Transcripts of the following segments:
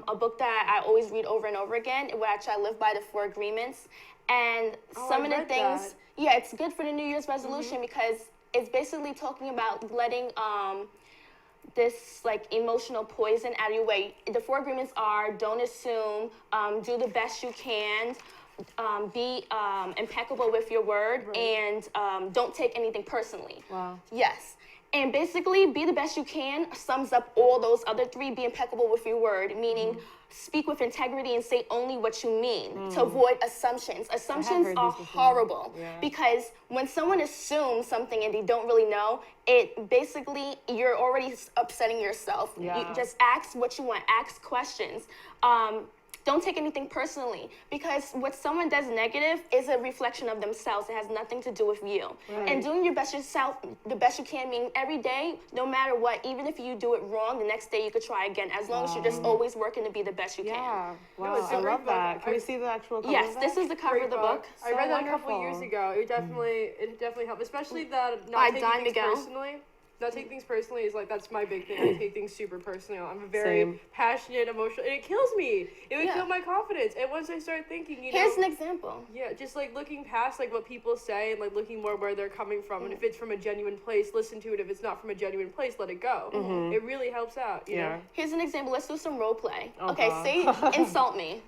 a book that I always read over and over again, which I live by the 4 agreements. And some of the things, it's good for the New Year's resolution because it's basically talking about letting this like emotional poison out of your way. The 4 agreements are: don't assume, do the best you can, be impeccable with your word, and don't take anything personally. Wow. Yes. And basically, be the best you can sums up all those other 3. Be impeccable with your word, meaning speak with integrity and say only what you mean to avoid assumptions. Assumptions are horrible because when someone assumes something and they don't really know, it basically, you're already upsetting yourself. Yeah. You just ask what you want, ask questions. Don't take anything personally because what someone does negative is a reflection of themselves. It has nothing to do with you. Right. And doing your best yourself, the best you can, mean every day, no matter what, even if you do it wrong, the next day you could try again, as long as you're just always working to be the best you can. Yeah, wow, I love that. Can we see the actual cover Yes, of that? this is the cover of the book. I read that a couple years ago. It definitely helped, especially that not taking things personally. Not take things personally is like, that's my big thing. I take things super personally. I'm a very passionate, emotional, and it kills me. It would kill my confidence. And once I start thinking, here's an example. Yeah, just like looking past like what people say and like looking more where they're coming from. And if it's from a genuine place, listen to it. If it's not from a genuine place, let it go. It really helps out. You know? Here's an example. Let's do some role play. Okay, say insult me.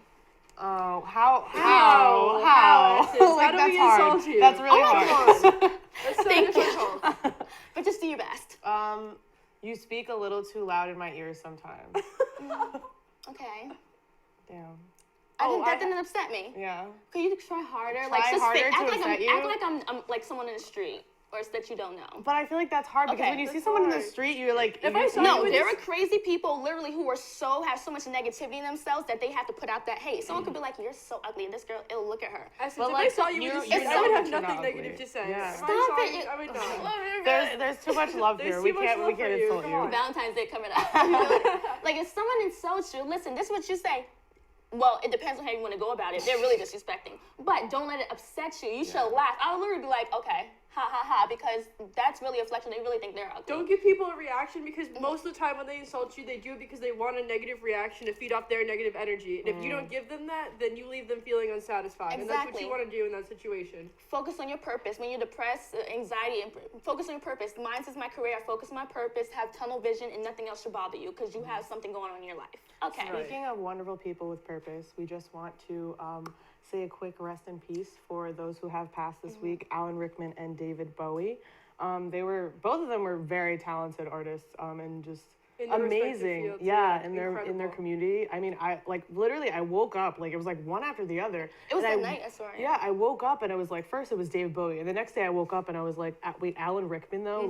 Oh, how? How do we insult you? That's really hard. That's so difficult. But just do your best. You speak a little too loud in my ears sometimes. Okay. Damn. That didn't upset me. Yeah. Could you try harder? Try harder to upset you? Act like I'm like someone in the street. Or that you don't know. But I feel like that's hard because when you see someone in the street, you're like, there are crazy people literally who have so much negativity in themselves that they have to put out that hate. Someone could be like, you're so ugly, and this girl, it'll look at her. If I saw you in the street, I would have nothing negative to say. Yeah. Stop it. I would not. There's too much love here. We can't insult you. Valentine's Day coming up. Like if someone insults you, listen, this is what you say. Well, it depends on how you want to go about it. They're really disrespecting. But don't let it upset you. You should laugh. I'll literally be like, okay, ha ha ha, because that's really a reflection. They really think they're ugly. Don't give people a reaction because most of the time when they insult you, they do it because they want a negative reaction to feed off their negative energy. And if you don't give them that, then you leave them feeling unsatisfied. Exactly. And that's what you want to do in that situation. Focus on your purpose. When you're depressed, anxiety, focus on your purpose. Mine is my career. I focus on my purpose, have tunnel vision, and nothing else should bother you because you have something going on in your life. Okay. Speaking of wonderful people with purpose, we just want to say a quick rest in peace for those who have passed this week, Alan Rickman and David Bowie. Both of them were very talented artists and just amazing. Yeah, in their community. I mean, I woke up, like it was like one after the other. It was the night I saw it. Yeah, I woke up and it was like, first it was David Bowie, and the next day I woke up and I was like, wait, Alan Rickman though?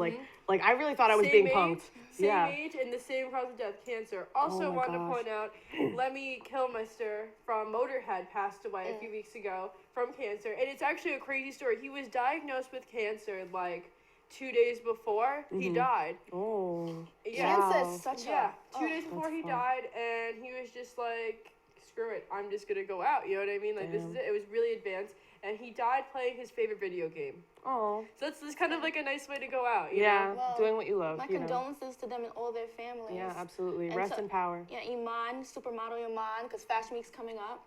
Like I really thought I was being punked. Same age and the same cause of death, cancer. Also want to point out, Lemmy Kilmister from Motorhead passed away a few weeks ago from cancer. And it's actually a crazy story. He was diagnosed with cancer like 2 days before he died. Oh. Yeah. Cancer is such a... 2 days before he died, and he was just like, screw it, I'm just going to go out. You know what I mean? Like, this is it. It was really advanced. And he died playing his favorite video game. Oh. So that's kind of like a nice way to go out, you know? Well, doing what you love. My condolences to them and all their families. Yeah, absolutely. Rest in power. Yeah, Iman, supermodel Iman, because Fashion Week's coming up.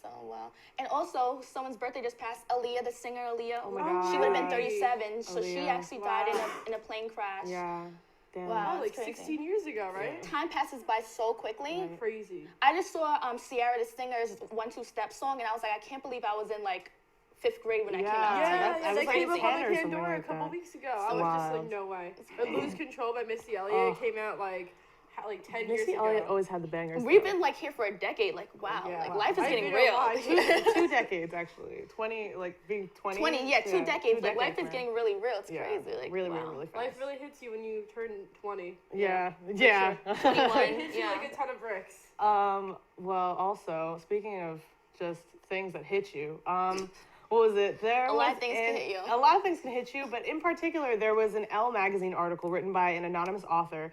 So, and also, someone's birthday just passed, Aaliyah, the singer Aaliyah. Oh my God. She would have been 37, so she actually died in a plane crash. Yeah. Damn. Wow, like 16 years ago, right? Yeah. Time passes by so quickly. Right. Crazy. I just saw Ciara, the singer's 1-2 Step song, and I was like, I can't believe I was in like 5th grade when I came out. Yeah, that came up on or Pandora like a couple weeks ago. So I was just like, no way. But Lose Control by Missy Elliott came out like 10 years ago. Missy Elliott always had the bangers. We've been like here for a decade. Like, wow. Yeah. Like, life is getting real. 2 decades, actually. 20, like being 20. 20, yeah, 2 decades. Like, life is getting really real. It's crazy. Like, really fast. Life really hits you when you turn 20. Yeah. Sure. 21. It hits you like a ton of bricks. Well, also, speaking of just things that hit you, what was it? A lot of things can hit you. A lot of things can hit you, but in particular, there was an Elle magazine article written by an anonymous author,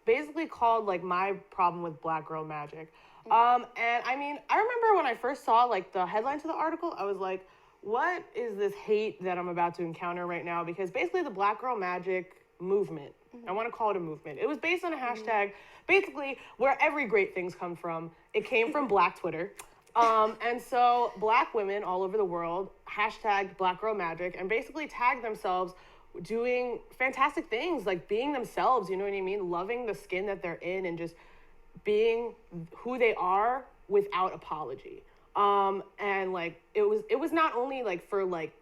basically called like My Problem with Black Girl Magic. And I mean, I remember when I first saw like the headline to the article, I was like, what is this hate that I'm about to encounter right now? Because basically the Black Girl Magic movement I want to call it a movement. It was based on a hashtag, basically where every great things come from. It came from Black Twitter. And so Black women all over the world hashtagged Black Girl Magic and basically tagged themselves doing fantastic things, like being themselves, you know what I mean? Loving the skin that they're in and just being who they are without apology. And like it was not only like for like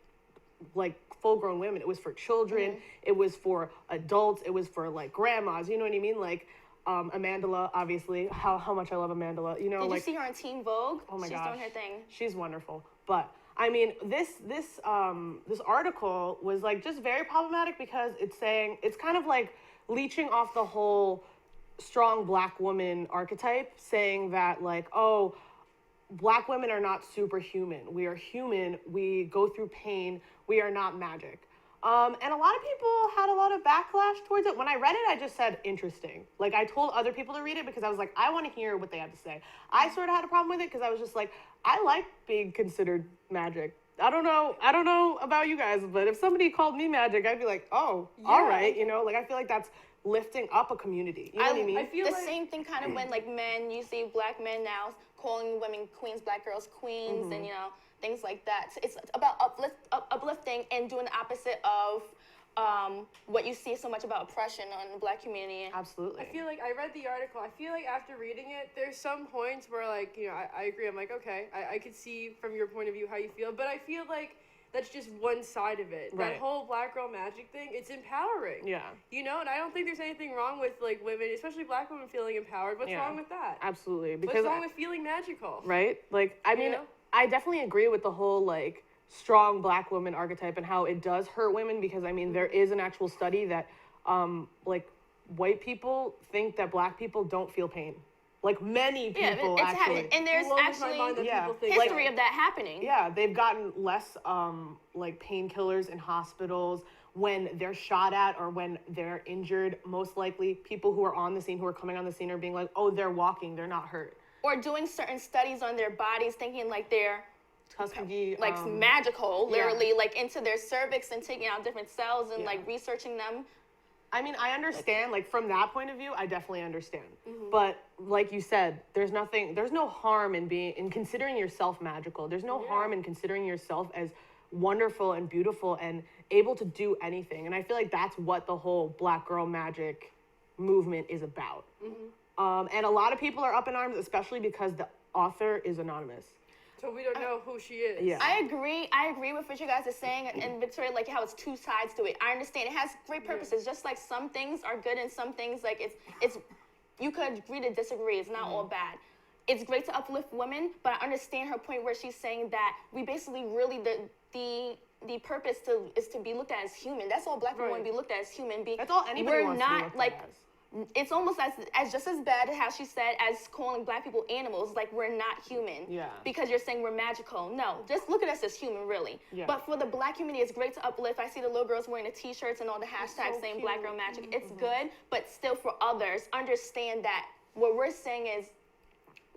full grown women, it was for children, it was for adults, it was for like grandmas, you know what I mean? Like Amandla, obviously, how much I love Amandla, you know. Did like, you see her on Teen Vogue? Oh my She's gosh, doing her thing. She's wonderful. But I mean, this article was like just very problematic because it's saying, it's kind of like leeching off the whole strong Black woman archetype, saying that like, oh, Black women are not superhuman. We are human. We go through pain. We are not magic. And a lot of people had a lot of backlash towards it. When I read it, I just said, interesting. Like, I told other people to read it because I was like, I want to hear what they have to say. I sort of had a problem with it because I was just like, I like being considered magic. I don't know about you guys, but if somebody called me magic, I'd be like, oh, yeah, all right. You know, like, I feel like that's lifting up a community. You know what I mean? I feel the same thing kind of when, like, men, you see Black men now calling women queens, Black girls queens, and, you know, things like that. So it's about uplifting and doing the opposite of what you see so much about oppression on the Black community. Absolutely. I feel like I read the article. I feel like after reading it, there's some points where, like, you know, I agree. I'm like, okay, I could see from your point of view how you feel, but I feel like that's just one side of it. Right. That whole Black girl magic thing, it's empowering. Yeah. You know, and I don't think there's anything wrong with, like, women, especially Black women, feeling empowered. What's wrong with that? Absolutely. What's wrong with feeling magical? Right? Like, I mean, I definitely agree with the whole, like, strong Black woman archetype and how it does hurt women because, I mean, there is an actual study that, like, white people think that Black people don't feel pain. Like, many people actually. And there's actually history of that happening. Yeah, they've gotten less, like, painkillers in hospitals when they're shot at or when they're injured. Most likely, people who are on the scene, who are coming on the scene are being like, oh, they're walking, they're not hurt. Or doing certain studies on their bodies, thinking like they're Tuskegee, like magical, literally, like into their cervix and taking out different cells and like researching them. I mean, I understand, like, from that point of view, I definitely understand. But like you said, there's no harm in considering yourself magical. There's no harm in considering yourself as wonderful and beautiful and able to do anything. And I feel like that's what the whole Black girl magic movement is about. And a lot of people are up in arms, especially because the author is anonymous. So we don't know who she is. Yeah. I agree with what you guys are saying, and Victoria, like how it's two sides to it. I understand it has great purposes. Just like some things are good and some things like it's you could agree to disagree. It's not all bad. It's great to uplift women, but I understand her point where she's saying that we basically really the purpose is to be looked at as human. That's all Black people want to be looked at as human. That's all anybody wants to be looked at as. It's almost as just as bad as how she said as calling Black people animals, like we're not human. Yeah. Because you're saying we're magical. No, just look at us as human, really. Yeah. But for the Black community, it's great to uplift. I see the little girls wearing the t-shirts and all the hashtags saying Black Girl Magic. It's good, but still for others, understand that what we're saying is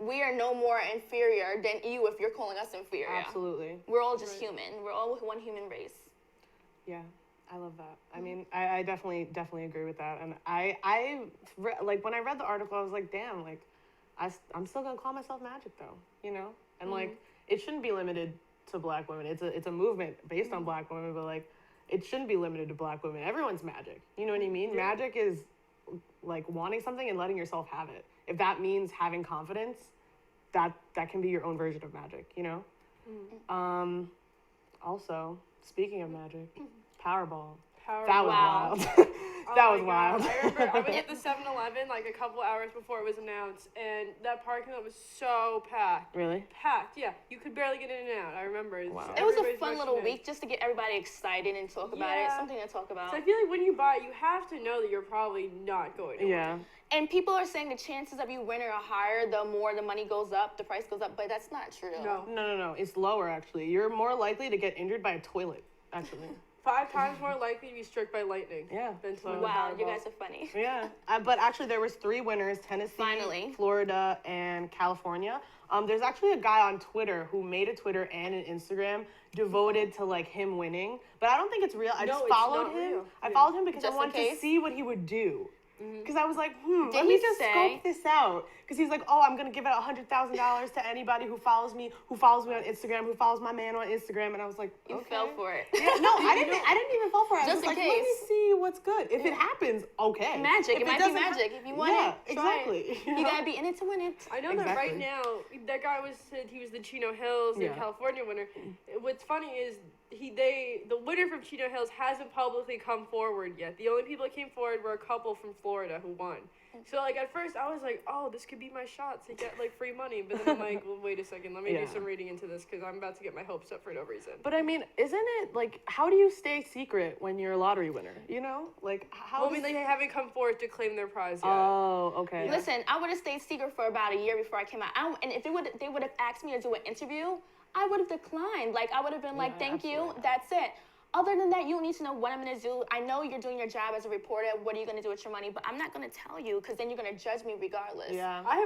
we are no more inferior than you if you're calling us inferior. Absolutely. We're all just human. We're all one human race. Yeah. I love that. I mean, I definitely agree with that. And I like, when I read the article, I was like, damn, like, I'm still gonna call myself magic though, you know? And like, it shouldn't be limited to Black women. It's a movement based on Black women, but like, it shouldn't be limited to Black women. Everyone's magic. You know what I mean? Yeah. Magic is like wanting something and letting yourself have it. If that means having confidence, that can be your own version of magic, you know? Also, speaking of magic, Powerball. That was wild. That was wild. I remember I went to the 7-Eleven like a couple hours before it was announced, and that parking lot was so packed. Really? Packed, yeah. You could barely get in and out. I remember. Wow. It was a fun little week just to get everybody excited and talk about it. Something to talk about. So I feel like when you buy it, you have to know that you're probably not going to win. And people are saying the chances of you winning are higher the more the money goes up, the price goes up, but that's not true. No. It's lower, actually. You're more likely to get injured by a toilet, actually. 5 times more likely to be struck by lightning. Yeah. Than to win the Wow, you Powerball. guys are funny. Yeah, but actually there was 3 winners: Tennessee, Finally. Florida, and California. There's actually a guy on Twitter who made a Twitter and an Instagram devoted to like him winning, but I don't think it's real. I just it's followed not him. real. I followed him because Just I in wanted to case? see what he would do. Because I was like, let Did me he just say- scope this out. Because he's like, oh, I'm gonna give out $100,000 to anybody who follows me on Instagram, who follows my man on Instagram, and I was like, You okay. fell for it. Yeah, no, I didn't even fall for it. I Just was in like, let me case. see what's good. If it happens, okay. Magic. If It might be doesn't magic. If you want yeah, it, try exactly. it. You You know? gotta be in it to win it. I know that right Exactly. now, that guy said he was the Chino Hills Yeah. and California winner. What's funny is the winner from Chino Hills hasn't publicly come forward yet. The only people that came forward were a couple from Florida who won. So like at first I was like, oh, this could be my shot to get like free money, but then I'm like, well, wait a second, let me do Yeah. some reading into this because I'm about to get my hopes up for no reason. But I mean, isn't it like, how do you stay secret when you're a lottery winner? You know, like how? Well, I mean, they haven't come forward to claim their prize yet. Oh, okay. Listen, I would have stayed secret for about a year before I came out. And if they would have asked me to do an interview, I would have declined. Like I would have been like, Yeah, thank you, absolutely. that's it. Other than that, you don't need to know what I'm gonna do. I know you're doing your job as a reporter. What are you gonna do with your money? But I'm not gonna tell you because then you're gonna judge me regardless. Yeah. I have